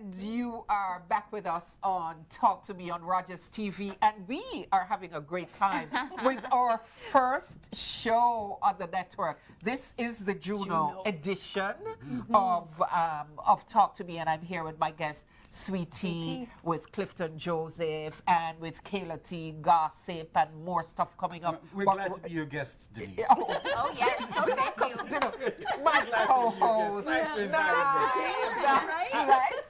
And you are back with us on Talk to Me on Rogers TV, and we are having a great time with our first show on the network. This is the Juno edition of Talk to Me, and I'm here with my guest Sweetie, with Clifton Joseph, and with Kayla T, Gossip, and more stuff coming up. We're glad to be your guests, Denise. Oh yes, so thank you. My co-host. Nice to invite me.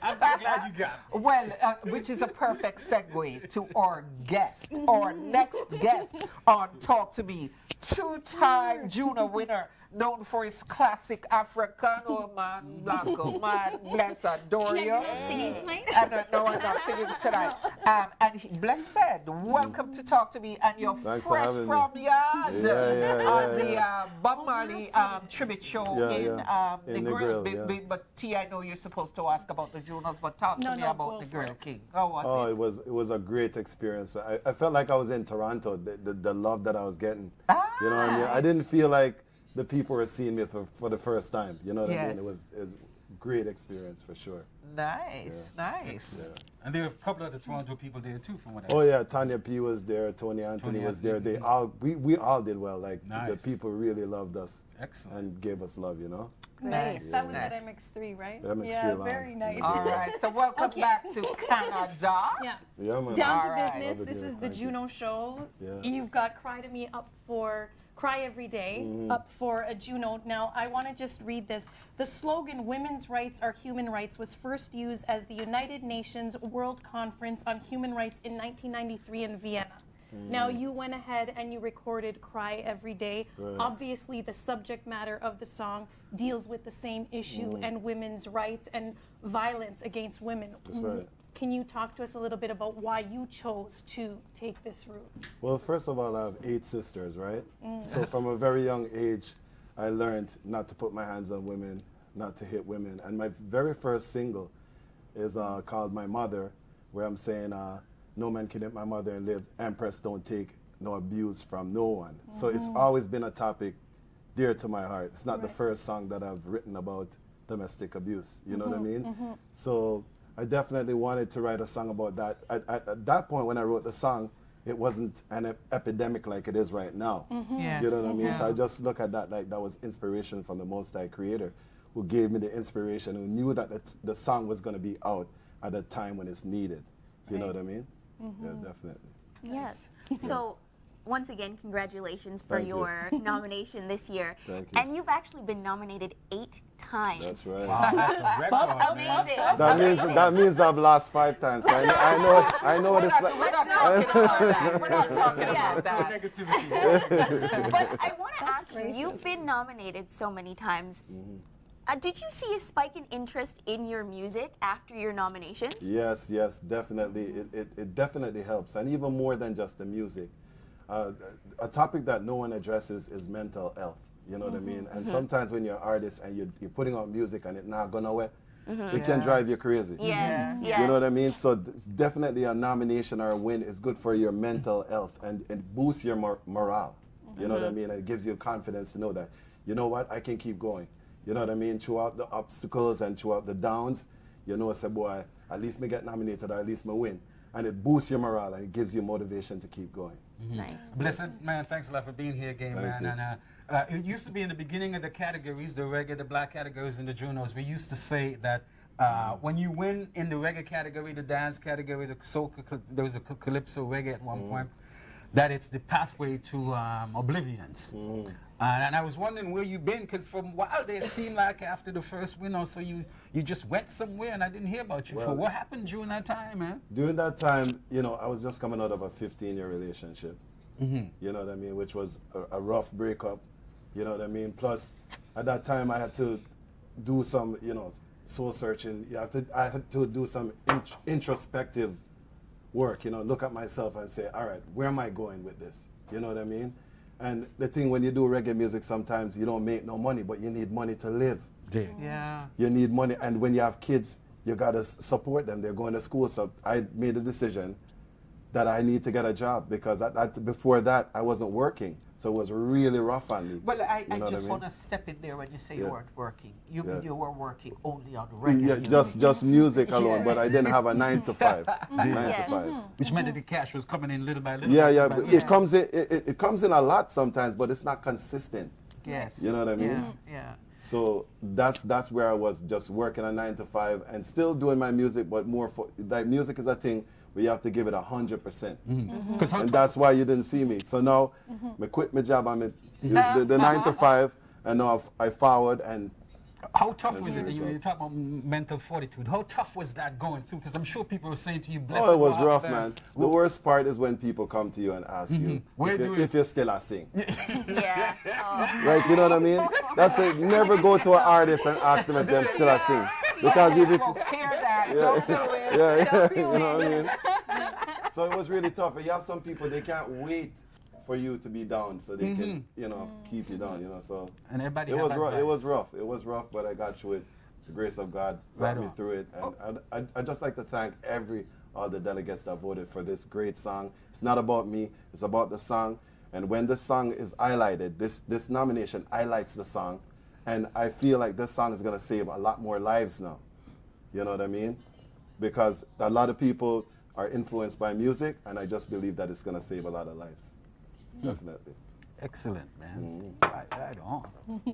I'm glad you got me. Well, which is a perfect segue to our guest, our next guest on Talk to Me. Two-time Juno winner, known for his classic Africano man, Blanco man, bless adore you. Singing tonight? No, I'm not singing tonight. Blessed, welcome to Talk to Me, and you're Thanks fresh for having from me. yard on the Yeah. Bob Marley tribute show in the Grill. But T, I know you're supposed to ask about the Junos, but talk to me about the Grill King. How was it? It was a great experience. I felt like I was in Toronto. The love that I was getting. You know what I mean? I didn't feel like the people were seeing me for the first time. You know what I mean? It was a great experience for sure. Nice. Yeah. And there were a couple of the Toronto people there too, from what I Oh yeah, Tanya P was there, Tony Anthony was there. They all we all did well. Like the people really loved us. Excellent. And gave us love, you know? Nice. That was at MX3, right? MX3 yeah, line. very nice. All right, so welcome back to Canada. Yeah. Man. Down All to right. business. This is the Juno show. Yeah. You've got Cry to Me up for Cry Every Day, up for a Juno. Now, I want to just read this. The slogan, "Women's rights are human rights," was first used as the United Nations World Conference on Human Rights in 1993 in Vienna. Now, you went ahead and you recorded Cry Every Day. Right. Obviously, the subject matter of the song deals with the same issue and women's rights and violence against women. That's right. Can you talk to us a little bit about why you chose to take this route? Well, first of all, I have 8 sisters, right? So from a very young age, I learned not to put my hands on women, not to hit women. And my very first single is called My Mother, where I'm saying, no man can hit my mother and live. Empress don't take no abuse from no one. So it's always been a topic dear to my heart. It's not the first song that I've written about domestic abuse. You know what I mean? So I definitely wanted to write a song about that. At that point when I wrote the song, it wasn't an epidemic like it is right now. Yes. You know what I mean? So I just look at that like that was inspiration from the Most High Creator, who gave me the inspiration, who knew that the song was going to be out at a time when it's needed. You know what I mean? Yeah, definitely. Yes. So, once again, congratulations for Thank you. your nomination this year. Thank you. And you've actually been nominated 8 times. That's right. Wow, that's a record, man. Amazing. That means I've lost 5 times. So I know what it's like. We're not talking about that. We're not talking about that. Negativity. But I want to ask you, you've been nominated so many times. Did you see a spike in interest in your music after your nominations? Yes, definitely. It definitely helps, and even more than just the music. A topic that no one addresses is mental health. You know what I mean? And sometimes when you're an artist and you're putting out music and it's not going nowhere, it can drive you crazy. Yes. You know what I mean? So definitely a nomination or a win is good for your mental health and it boosts your morale. You know what I mean? And it gives you confidence to know that, you know what, I can keep going. You know what I mean? Throughout the obstacles and throughout the downs, you know, say, boy, at least me get nominated or at least me win. And it boosts your morale and it gives you motivation to keep going. Nice. Blessed, man, thanks a lot for being here again, Thank man. you. And it used to be in the beginning of the categories, the reggae, the black categories, and the Junos, we used to say that when you win in the reggae category, the dance category, the soul, there was a calypso reggae at one point, that it's the pathway to oblivions. And I was wondering where you've been, because for a while there, it seemed like after the first win or so, you just went somewhere and I didn't hear about you. Well, What happened during that time, man? During that time, you know, I was just coming out of a 15-year relationship. You know what I mean? Which was a rough breakup. You know what I mean? Plus, at that time, I had to do some, you know, soul searching. I had to do some introspective work, you know, look at myself and say, all right, where am I going with this? You know what I mean? And the thing when you do reggae music, sometimes you don't make no money, but you need money to live. Yeah. You need money, and when you have kids, you gotta support them. They're going to school, so I made a decision that I need to get a job because before that I wasn't working. So it was really rough on me. Well, I You know what just mean? want to step in there when you say you Yeah. weren't working. You Yeah. mean you were working only on reggae Yeah, music. just music alone, Yeah. but I didn't have a 9 to 5. 9 Yeah. to 5. Which meant that the cash was coming in little by little. Yeah, yeah, by but little. it comes in. It comes in a lot sometimes, but it's not consistent. Yes. You know what I mean? Yeah, yeah. So that's where I was, just working a 9 to 5 and still doing my music, but more for like music is a thing where you have to give it 100%. Because And that's why you didn't see me. So now I quit my job. I'm the 9 to 5, and now I forward and. how tough was That's it? the You results. talk about mental fortitude. How tough was that going through? Because I'm sure people were saying to you, bless Oh, it was God, rough, man. The worst part is when people come to you and ask you Where do you- if you're still a sing. Yeah. Oh. Like, you know what I mean? That's it. Never go to an artist and ask them if they're still a sing. Because if Folks, hear that. yeah, Don't do it. yeah, Don't do you know what I it. mean? So it was really tough. You have some people, they can't wait for you to be down so they can, you know, keep you down, you know. So And everybody it have was rough. It advice. was rough. It was rough, but I got through it. The grace of God brought Right me on. through it. And I just like to thank all the delegates that voted for this great song. It's not about me, it's about the song. And when the song is highlighted, this nomination highlights the song. And I feel like this song is gonna save a lot more lives now. You know what I mean? Because a lot of people are influenced by music, and I just believe that it's gonna save a lot of lives. Definitely. Excellent, man. Right on.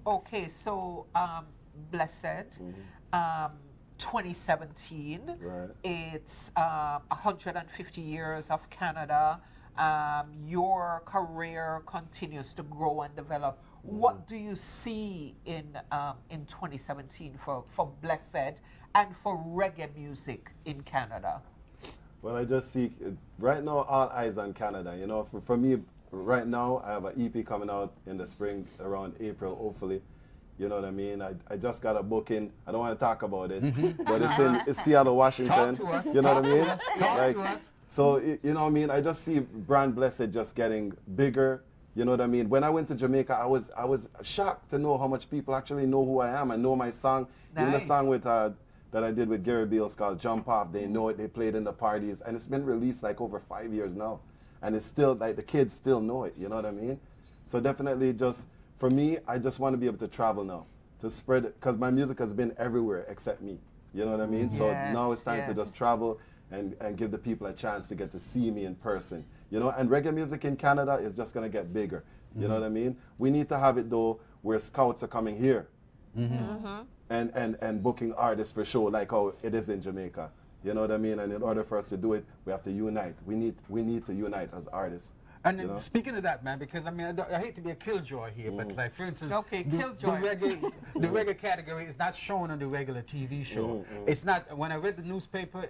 Okay, so Blessed, 2017. Right. It's 150 years of Canada. Your career continues to grow and develop. What do you see in 2017 for Blessed and for reggae music in Canada? Well, I just see, right now, all eyes on Canada. You know, for me, right now, I have an EP coming out in the spring, around April, hopefully. You know what I mean? I just got a booking. I don't want to talk about it, but it's Seattle, Washington. Talk to us. You know what I mean? Talk to us. So, you know what I mean? I just see Brand Blessed just getting bigger. You know what I mean? When I went to Jamaica, I was shocked to know how much people actually know who I am and know my song. Even the Nice. song with that I did with Gary Beals called Jump Off, they know it, they played in the parties, and it's been released like over 5 years now. And it's still, like, the kids still know it, you know what I mean? So definitely just, for me, I just want to be able to travel now, to spread it, because my music has been everywhere except me, you know what I mean? So Yes, now it's time to yes. just travel and give the people a chance to get to see me in person, you know? And reggae music in Canada is just going to get bigger, you know what I mean? We need to have it, though, where scouts are coming here. And booking artists for show like how it is in Jamaica. You know what I mean? And in order for us to do it, we have to unite. We need to unite as artists. And You know? speaking of that, man, because I mean, I hate to be a killjoy here, but like, for instance, Okay, the killjoy. the reggae category is not shown on the regular TV show. It's not, when I read the newspaper,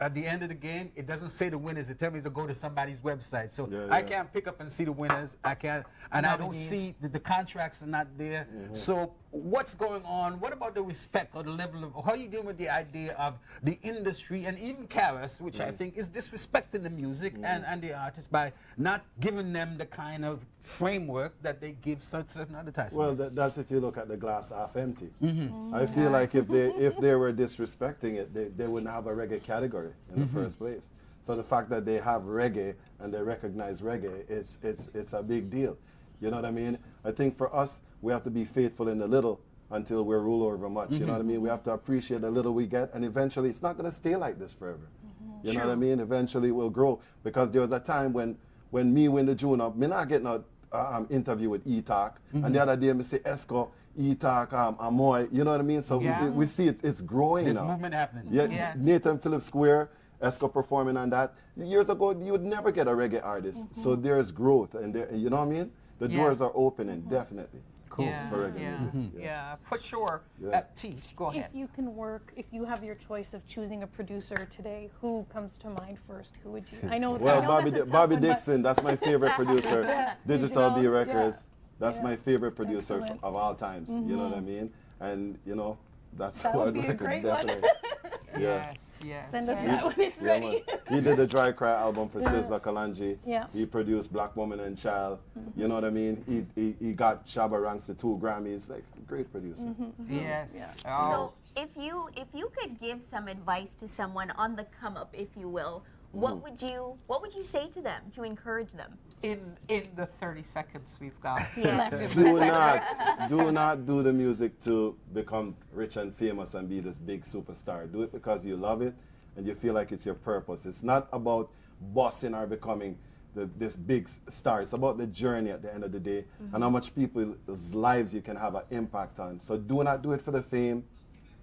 at the end of the game, it doesn't say the winners. It tells me to go to somebody's website. So Yeah, I yeah. can't pick up and see the winners. I can't, and I don't Nominees. see the contracts are not there. So what's going on? What about the respect or the level of, how are you dealing with the idea of the industry and even Karas, which I think is disrespecting the music and the artists by not giving them the kind of framework that they give certain other types Well, of music? that's if you look at the glass half empty. I feel like if they were disrespecting it, they wouldn't have a reggae category in the first place. So the fact that they have reggae and they recognize reggae, it's a big deal. You know what I mean? I think for us, we have to be faithful in the little until we're rule over much. You know what I mean? We have to appreciate the little we get, and eventually it's not going to stay like this forever. You know what I mean? Eventually it will grow, because there was a time when me win the Juno, me not getting a interview with E-Talk, and the other day me say Esco, E-Talk, Amoy, you know what I mean? So Yeah. we see it's growing There's now. movement happening. Yeah, Yes. Nathan Phillips Square, Esco performing on that. Years ago, you would never get a reggae artist. So there's growth, and you know what I mean? The Yeah. doors are opening, definitely. Cool. Yeah, For reggae yeah, music. yeah, for sure. Yeah. T, go ahead. If you can work, if you have your choice of choosing a producer today, who comes to mind first? Who would you? I know. Well, I know Bobby, that's a tough Bobby one, but- Dixon, that's my favorite producer. Yeah, Digital B Digital, Records, yeah. that's Yeah. my favorite producer Excellent. of all times. You know what I mean? And you know, that's That what would be a record, great one. definitely. Yeah. Yes, yes. Send us yes. that when it's Yeah, ready. man. He did the Dry Cry album for Sizzla Kalanji. Yeah. He produced Black Woman and Child. You know what I mean? He got Shabba Ranks to 2 Grammys. Like, great producer. Yes. Yeah. Oh. So if you could give some advice to someone on the come up, if you will, what would you say to them to encourage them? In the 30 seconds we've got. Yes. Do not do the music to become rich and famous and be this big superstar. Do it because you love it and you feel like it's your purpose. It's not about bossing or becoming this big star. It's about the journey at the end of the day and how much people's lives you can have an impact on. So do not do it for the fame.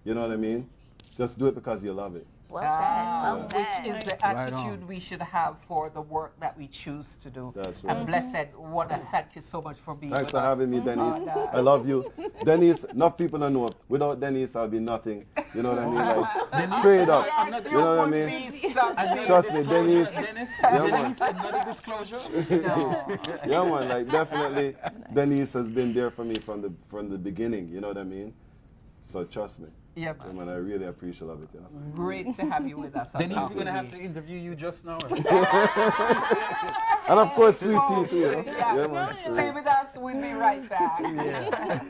You know what I mean? Just do it because you love it. Well said. Well said. Which is the attitude we should have for the work that we choose to do. That's right. And Blessed, want to thank you so much for being Thanks with for us. having me, Denise. I love you. Denise, enough people don't know. Without Denise, I'll be nothing. You know what I mean? Like, straight up. Yes, You know what I would mean? be something. Trust me, Denise. Dennis, another disclosure. Yeah, man, like definitely Denise has been there for me from the beginning, you know what I mean? So trust me. Yeah, Yeah, man. man, I really appreciate it, you know. Great to have you with us. on Denise, Talk we're going to Me. have to interview you just now. And of course, Sweet Tea too, you know? Yeah. Yeah, man. Stay with us. We'll be right back.